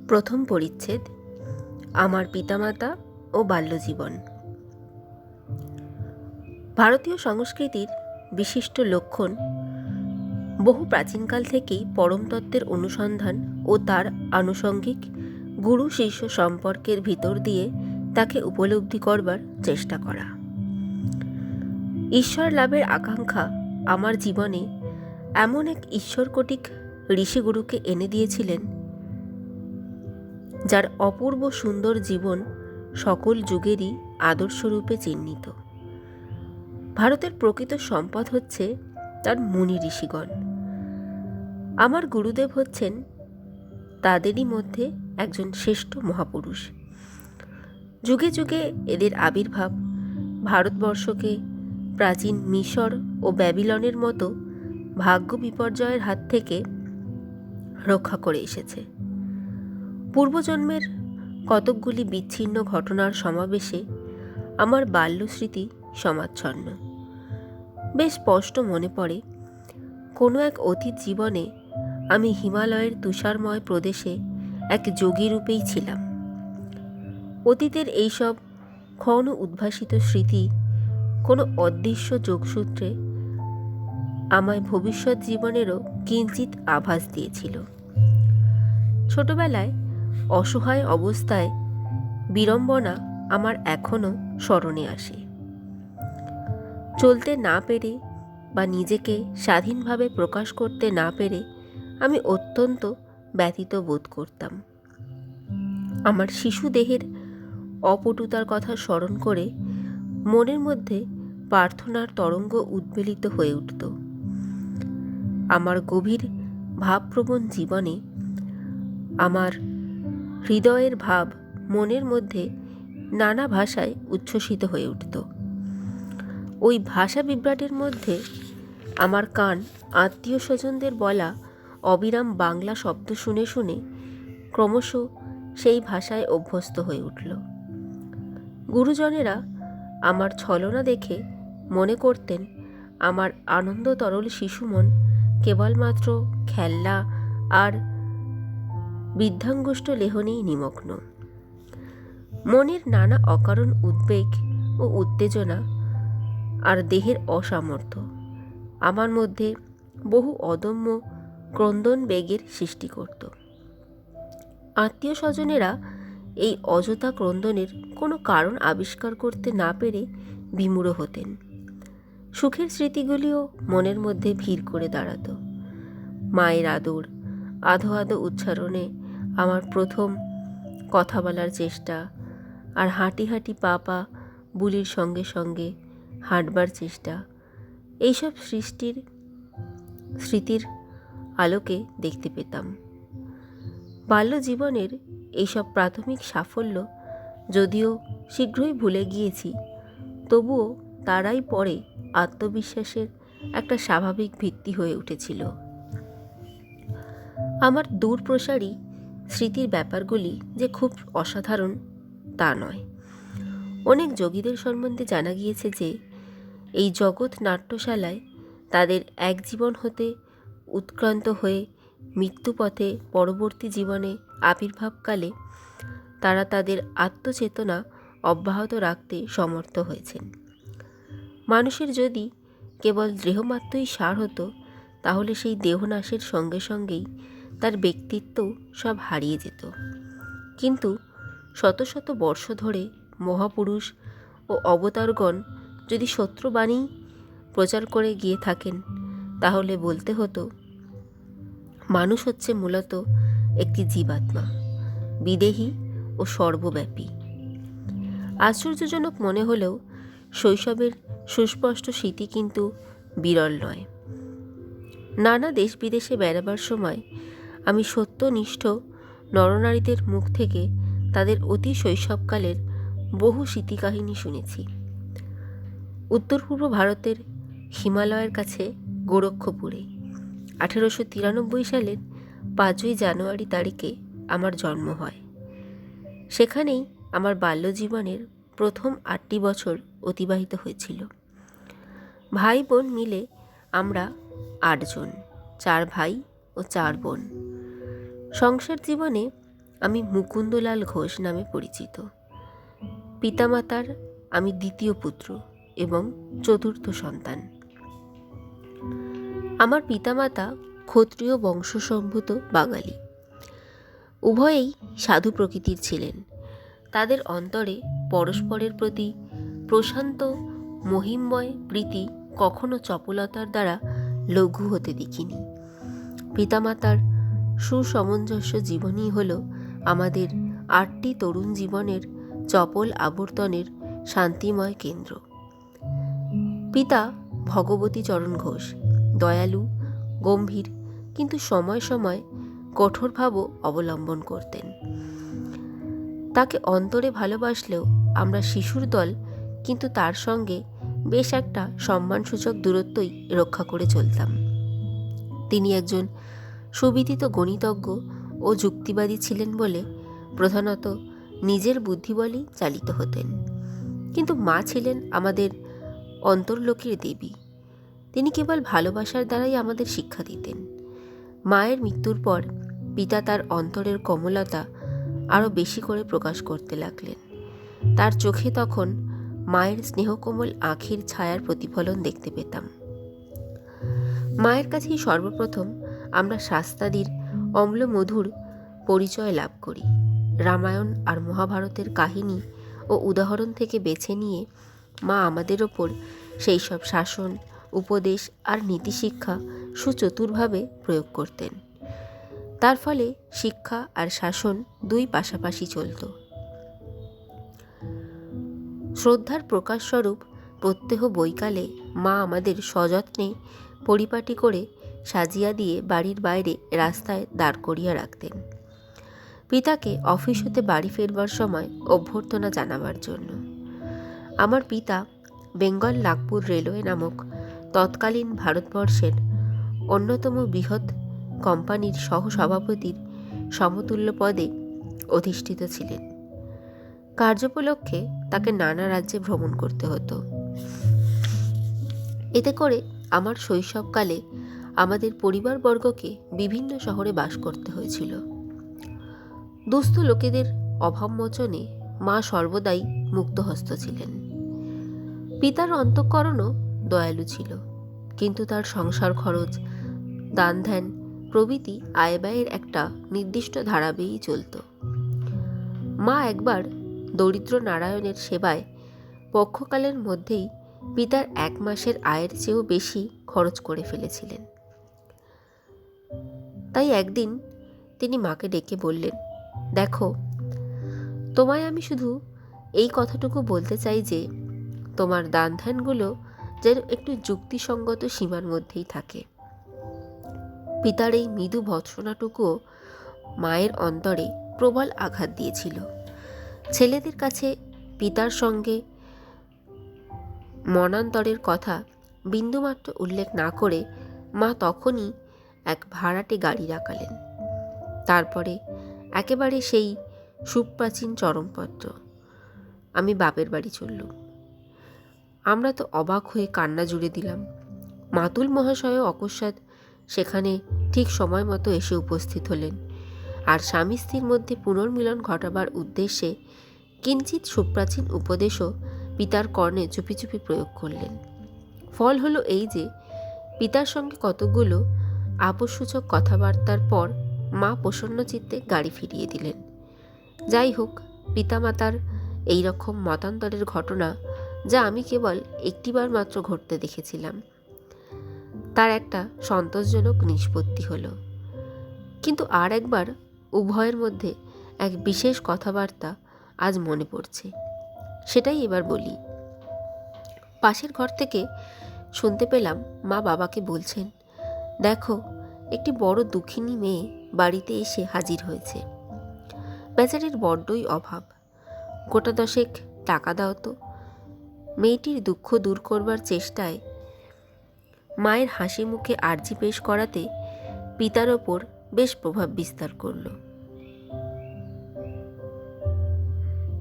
প্রথম পরিচ্ছেদ, আমার পিতামাতা ও বাল্যজীবন। ভারতীয় সংস্কৃতির বিশিষ্ট লক্ষণ বহু প্রাচীনকাল থেকেই পরম তত্ত্বের অনুসন্ধান ও তার আনুষঙ্গিক গুরু শিষ্য সম্পর্কের ভিতর দিয়ে তাকে উপলব্ধি করবার চেষ্টা করা। ঈশ্বর লাভের আকাঙ্ক্ষা আমার জীবনে এমন এক ঈশ্বরকটিক ঋষিগুরুকে এনে দিয়েছিলেন, যার অপূর্ব সুন্দর জীবন সকল যুগেরই আদর্শরূপে চিহ্নিত। ভারতের প্রকৃত সম্পদ হচ্ছে তার মুনি ঋষিগণ। আমার গুরুদেব হচ্ছেন তাদেরই মধ্যে একজন শ্রেষ্ঠ মহাপুরুষ। যুগে যুগে এদের আবির্ভাব ভারতবর্ষকে প্রাচীন মিশর ও ব্যাবিলনের মতো ভাগ্য বিপর্যয়ের হাত থেকে রক্ষা করে এসেছে। পূর্বজন্মের কতকগুলি বিচ্ছিন্ন ঘটনার সমাবেশে আমার বাল্যস্মৃতি সমাচ্ছন্ন। বেশ স্পষ্ট মনে পড়ে, কোনো এক অতীত জীবনে আমি হিমালয়ের তুষারময় প্রদেশে এক যোগী রূপেই ছিলাম। অতীতের এইসব ক্ষণ উদ্ভাসিত স্মৃতি কোনো অদৃশ্য যোগসূত্রে আমায় ভবিষ্যৎ জীবনেরও কিঞ্চিৎ আভাস দিয়েছিল। ছোটবেলায় অসহায় অবস্থায় বিড়ম্বনা আমার এখনও স্মরণে আসে। চলতে না পেরে বা নিজেকে স্বাধীনভাবে প্রকাশ করতে না পেরে আমি অত্যন্ত ব্যথিত বোধ করতাম। আমার শিশু দেহের অপটুতার কথা স্মরণ করে মনের মধ্যে প্রার্থনার তরঙ্গ উদ্বেলিত হয়ে উঠত। আমার গভীর ভাবপ্রবণ জীবনে আমার হৃদয়ের ভাব মনের মধ্যে নানা ভাষায় উচ্ছ্বসিত হয়ে উঠত। ওই ভাষা বিভ্রাটের মধ্যে আমার কান আত্মীয় স্বজনদের বলা অবিরাম বাংলা শব্দ শুনে শুনে ক্রমশ সেই ভাষায় অভ্যস্ত হয়ে উঠল। গুরুজনেরা আমার ছলনা দেখে মনে করতেন আমার আনন্দ তরল শিশুমন কেবলমাত্র খেলনা আর বৃদ্ধাঙ্গুষ্ঠ লেহনেই নিমগ্ন। মনের নানা অকারণ উদ্বেগ ও উত্তেজনা আর দেহের অসামর্থ্য আমার মধ্যে বহু অদম্য ক্রন্দন বেগের সৃষ্টি করত। আত্মীয় স্বজনেরা এই অযথা ক্রন্দনের কোনো কারণ আবিষ্কার করতে না পেরে বিমূঢ় হতেন। সুখের স্মৃতিগুলিও মনের মধ্যে ভিড় করে দাঁড়াত। মায়ের আদর, আধো আধো উচ্চারণে আমার প্রথম কথা বলার চেষ্টা, আর হাঁটি হাঁটি পা পা বুলির সঙ্গে সঙ্গে হাঁটবার চেষ্টা, এইসব স্মৃতির আলোকে দেখতে পেতাম। বাল্যজীবনের এইসব প্রাথমিক সাফল্য যদিও শীঘ্রই ভুলে গিয়েছি, তবুও তারাই পরে আত্মবিশ্বাসের একটা স্বাভাবিক ভিত্তি হয়ে উঠেছিল। আমার দূরপ্রসারী স্মৃতির ব্যাপারগুলি যে খুব অসাধারণ তা নয়। অনেক যোগীদের সম্বন্ধে জানা গিয়েছে যে এই জগৎ নাট্যশালায় তাদের এক জীবন হতে উৎক্রান্ত হয়ে মৃত্যুপথে পরবর্তী জীবনে আবির্ভাবকালে তারা তাদের আত্মচেতনা অব্যাহত রাখতে সমর্থ হয়েছেন। মানুষের যদি কেবল দেহমাত্রই সার হতো, তাহলে সেই দেহনাশের সঙ্গে সঙ্গেই তার ব্যক্তিত্বও সব হারিয়ে যেত। কিন্তু শত শত বর্ষ ধরে মহাপুরুষ ও অবতারগণ যদি সত্যবাণী প্রচার করে গিয়ে থাকেন, তাহলে বলতে হতো মানুষ হচ্ছে মূলত একটি জীবাত্মা, বিদেহী ও সর্বব্যাপী। আশ্চর্যজনক মনে হলেও শৈশবের সুস্পষ্ট স্মৃতি কিন্তু বিরল নয়। নানা দেশ বিদেশে বেড়াবার সময় আমি সত্যনিষ্ঠ নরনারীদের মুখ থেকে তাদের অতি শৈশবকালের বহু স্মৃতিকাহিনী শুনেছি। উত্তর পূর্ব ভারতের হিমালয়ের কাছে গোরক্ষপুরে 1893 সালের 5ই জানুয়ারি তারিখে আমার জন্ম হয়। সেখানেই আমার বাল্যজীবনের প্রথম 8টি বছর অতিবাহিত হয়েছিল। ভাই বোন মিলে আমরা 8 জন, 4 ভাই ও 4 বোন। সংসার জীবনে আমি মুকুন্দলাল ঘোষ নামে পরিচিত। পিতামাতার আমি দ্বিতীয় পুত্র এবং চতুর্থ সন্তান। আমার পিতামাতা ক্ষত্রিয় বংশসম্ভূত বাঙালি। উভয়েই সাধু প্রকৃতির ছিলেন। তাদের অন্তরে পরস্পরের প্রতি প্রশান্ত মহিমময় প্রীতি কখনো চপলতার দ্বারা লঘু হতে দেখিনি। পিতামাতার সুসমঞ্জস্য জীবনই হল আমাদের 8টি তরুণ জীবনের চপল আবর্তনের শান্তিময় কেন্দ্র। পিতা ভগবতী চরণ ঘোষ দয়ালু, গম্ভীর, কিন্তু সময় সময় কঠোর ভাবও অবলম্বন করতেন। তাকে অন্তরে ভালোবাসলেও আমরা শিশুর দল, কিন্তু তার সঙ্গে বেশ একটা সম্মানসূচক দূরত্বই রক্ষা করে চলতাম। তিনি একজন সুবিদিত গণিতজ্ঞ ও যুক্তিবাদী ছিলেন বলে প্রধানত নিজের বুদ্ধিবলেই চালিত হতেন। কিন্তু মা ছিলেন আমাদের অন্তর্লোকের দেবী। তিনি কেবল ভালোবাসার দ্বারাই আমাদের শিক্ষা দিতেন। মায়ের মৃত্যুর পর পিতা তার অন্তরের কোমলতা আরও বেশি করে প্রকাশ করতে লাগলেন। তার চোখে তখন মায়ের স্নেহকোমল আঁখির ছায়ার প্রতিফলন দেখতে পেতাম। মায়ের কাছেই সর্বপ্রথম আমরা শাস্ত্রাদির অম্লমধুর পরিচয় লাভ করি। রামায়ণ আর মহাভারতের কাহিনী ও উদাহরণ থেকে বেছে নিয়ে মা আমাদের ওপর সেই সব শাসন, উপদেশ আর নীতিশিক্ষা সুচতুরভাবে প্রয়োগ করতেন। তার ফলে শিক্ষা আর শাসন দুই পাশাপাশি চলত। শ্রদ্ধার প্রকাশস্বরূপ প্রত্যহ বৈকালে মা আমাদের সযত্নে পরিপাটি করে সাজিয়া দিয়ে বাড়ির বাইরে রাস্তায় দাঁড় করিয়া রাখতেন, পিতাকে অফিস হতে বাড়ি ফেরবার সময় অভ্যর্থনা জানাবার জন্য। আমার পিতা বেঙ্গল নাগপুর রেলওয়ে নামক তৎকালীন ভারতবর্ষের অন্যতম বৃহৎ কোম্পানির সহসভাপতির সমতুল্য পদে অধিষ্ঠিত ছিলেন। কার্যোপলক্ষে তাকে নানা রাজ্যে ভ্রমণ করতে হতো। এতে করে আমার শৈশবকালে আমাদের পরিবারবর্গকে বিভিন্ন শহরে বাস করতে হয়েছিল। দুস্থ লোকেদের অভাবমোচনে মা সর্বদাই মুক্তহস্ত ছিলেন। পিতার অন্তঃকরণও দয়ালু ছিল, কিন্তু তার সংসার খরচ, দান ধ্যান প্রভৃতি আয় ব্যয়ের একটা নির্দিষ্ট ধারা বেয়েই চলত। মা একবার দরিদ্র নারায়ণের সেবায় পক্ষকালের মধ্যেই পিতার 1 মাসের আয়ের চেয়েও বেশি খরচ করে ফেলেছিলেন। তাই একদিন তিনি মাকে ডেকে বললেন, দেখো, তোমায় আমি শুধু এই কথাটুকু বলতে চাই যে তোমার দান ধ্যানগুলো যেন একটু যুক্তিসঙ্গত সীমার মধ্যেই থাকে। পিতার এই মৃদু ভৎসনাটুকুও মায়ের অন্তরে প্রবল আঘাত দিয়েছিল। ছেলেদের কাছে পিতার সঙ্গে মনান্তরের কথা বিন্দুমাত্র উল্লেখ না করে মা তখনই এক ভাড়াটে গাড়ি রাখালেন। তারপরে একেবারে সেই সুপ্রাচীন চরমপত্র, আমি বাপের বাড়ি চললুম। আমরা তো অবাক হয়ে কান্না জুড়ে দিলাম। মাতুল মহাশয়ও অকস্মাৎ সেখানে ঠিক সময় মতো এসে উপস্থিত হলেন, আর স্বামী স্ত্রীর মধ্যে পুনর্মিলন ঘটাবার উদ্দেশ্যে কিঞ্চিৎ সুপ্রাচীন উপদেশও পিতার কর্ণে চুপি চুপি প্রয়োগ করলেন। ফল হলো এই যে পিতার সঙ্গে কতকগুলো আপসসূচক কথাবার্তার পর মা প্রসন্ন চিত্তে গাড়ি ফিরিয়ে দিলেন। যাই হোক, পিতামাতার এই রকম মতান্তরের ঘটনা, যা আমি কেবল একটিবার মাত্র ঘটতে দেখেছিলাম, তার একটা সন্তোষজনক নিষ্পত্তি হলো। কিন্তু আর একবার উভয়ের মধ্যে এক বিশেষ কথাবার্তা আজ মনে পড়ছে, সেটাই এবার বলি। পাশের ঘর থেকে শুনতে পেলাম মা বাবাকে বলছেন, দেখো, একটি বড় দুঃখিনী মেয়ে বাড়িতে এসে হাজির হয়েছে। বেচারির বড্ডই অভাব, গোটা 10 টাকা দাও তো। মেয়েটির দুঃখ দূর করবার চেষ্টায় মায়ের হাসি মুখে আর্জি পেশ করাতে পিতার ওপর বেশ প্রভাব বিস্তার করল।